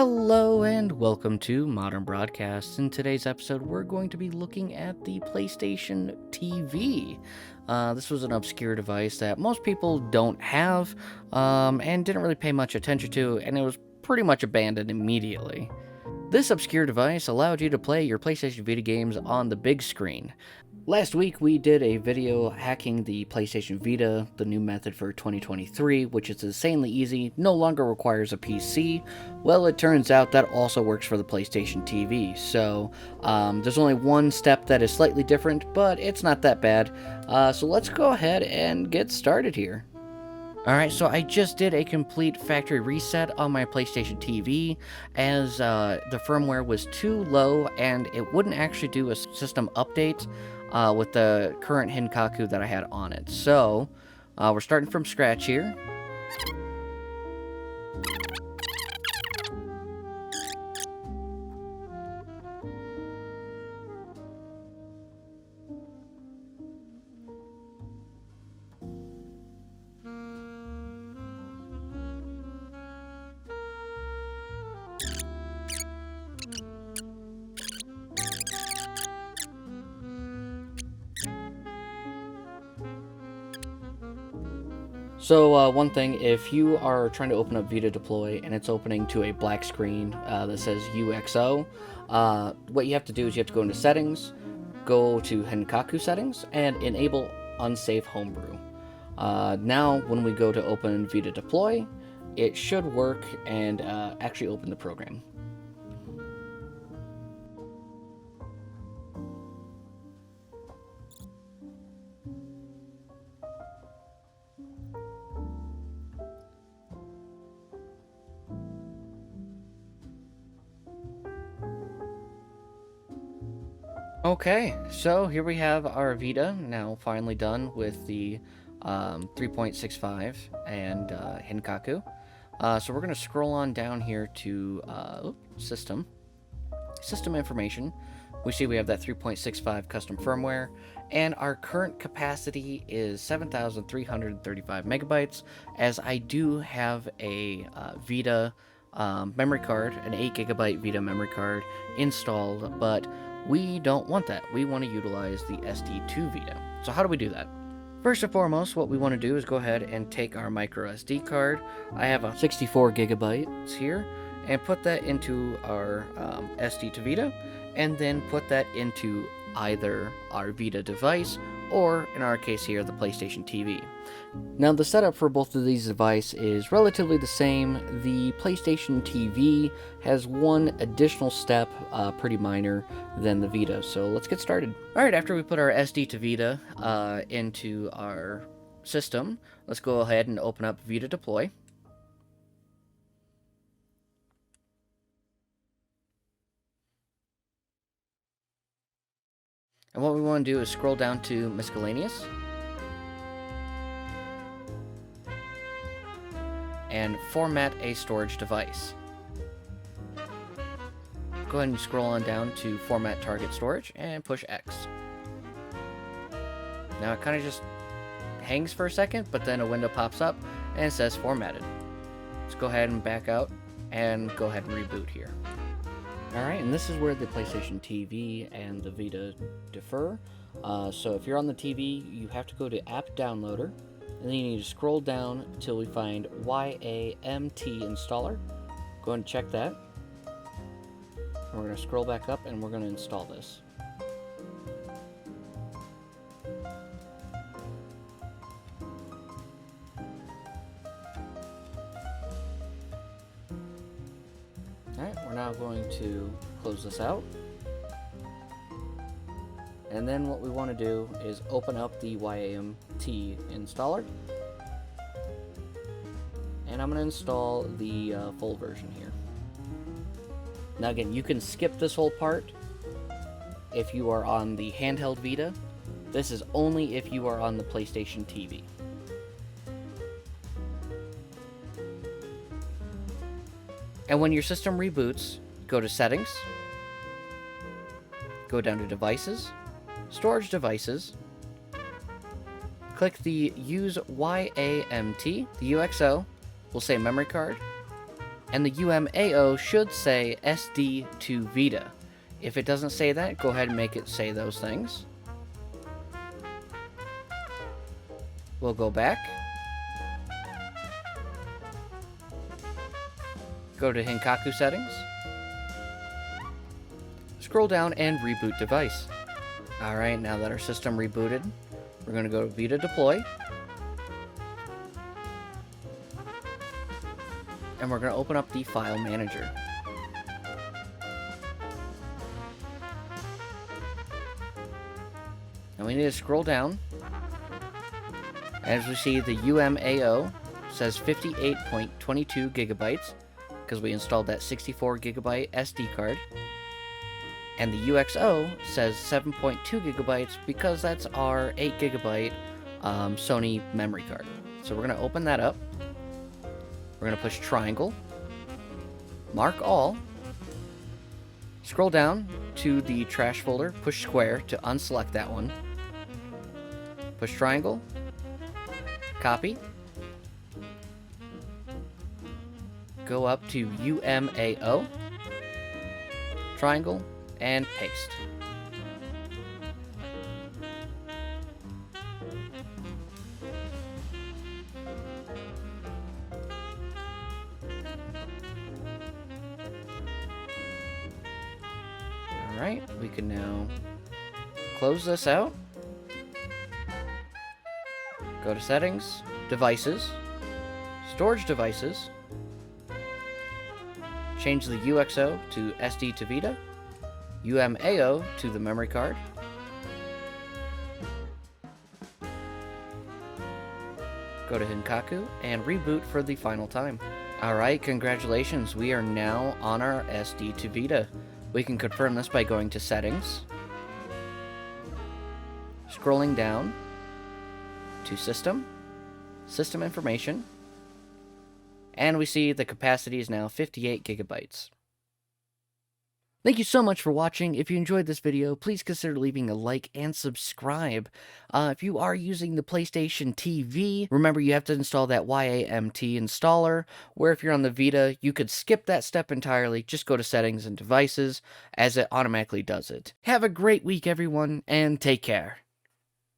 Hello and welcome to Modern Broadcast. In today's episode, we're going to be looking at the PlayStation TV. This was an obscure device that most people don't have and didn't really pay much attention to, and it was pretty much abandoned immediately. This obscure device allowed you to play your PlayStation Vita games on the big screen. Last week, we did a video hacking the PlayStation Vita, the new method for 2023, which is insanely easy, no longer requires a PC. Well, it turns out that also works for the PlayStation TV, so there's only one step that is slightly different, but it's not that bad. So let's go ahead and get started here. Alright, so I just did a complete factory reset on my PlayStation TV as the firmware was too low and it wouldn't actually do a system update with the current Hinkaku that I had on it. So, we're starting from scratch here. So one thing, if you are trying to open up Vita Deploy and it's opening to a black screen that says UXO, what you have to do is you have to go into Settings, go to Hinkaku Settings, and enable Unsafe Homebrew. Now, when we go to open Vita Deploy, it should work and actually open the program. Okay, so here we have our Vita, now finally done with the 3.65 and Hinkaku. So we're going to scroll on down here to System Information. We see we have that 3.65 custom firmware, and our current capacity is 7,335 megabytes, as I do have a Vita memory card, an 8 gigabyte Vita memory card installed, but we don't want that. We want to utilize the SD2Vita. So how do we do that? First and foremost, what we want to do is go ahead and take our micro SD card. I have a 64 gigabytes here, and put that into our SD2Vita, and then put that into either our Vita device or, in our case here, the PlayStation TV. Now, the setup for both of these devices is relatively the same. The PlayStation TV has one additional step, pretty minor, than the Vita, so let's get started. Alright, after we put our SD to Vita into our system, let's go ahead and open up Vita Deploy. And what we want to do is scroll down to Miscellaneous. And format a storage device. Go ahead and scroll on down to Format Target Storage and push X. Now it kind of just hangs for a second, but then a window pops up and it says Formatted. Let's go ahead and back out and go ahead and reboot here. Alright, and this is where the PlayStation TV and the Vita differ. So if you're on the TV, you have to go to App Downloader, and then you need to scroll down until we find YAMT Installer. Go ahead and check that. And we're going to scroll back up and we're going to install this. Alright, we're now going to close this out. And then what we want to do is open up the YAMT installer. And I'm going to install the full version here. Now again, you can skip this whole part if you are on the handheld Vita. This is only if you are on the PlayStation TV. And when your system reboots, go to Settings, go down to Devices, Storage Devices, click the Use YAMT, the UXO will say Memory Card, And the UMAO should say SD2Vita. If it doesn't say that, go ahead and make it say those things. We'll go back. Go to Hinkaku settings. Scroll down and reboot device. Alright, now that our system rebooted, we're going to go to Vita deploy. And we're going to open up the file manager. Now we need to scroll down. As we see, the UMAO says 58.22 gigabytes because we installed that 64 gigabyte SD card. And the UXO says 7.2 gigabytes because that's our 8 gigabyte Sony memory card. So we're going to open that up. We're going to push triangle, mark all, scroll down to the trash folder, push square to unselect that one, push triangle, copy, go up to UMAO, triangle, and paste. Alright, we can now close this out. Go to settings, devices, storage devices, change the UXO to SD2Vita, UMAO to the memory card, go to Hinkaku, and reboot for the final time. Alright, congratulations, we are now on our SD2Vita. We can confirm this by going to settings, scrolling down to system, system information, and we see the capacity is now 58 gigabytes. Thank you so much for watching. If you enjoyed this video, please consider leaving a like and subscribe. If you are using the PlayStation TV, remember you have to install that YAMT installer, where if you're on the Vita, you could skip that step entirely. Just go to settings and devices, as it automatically does it. Have a great week, everyone, and take care.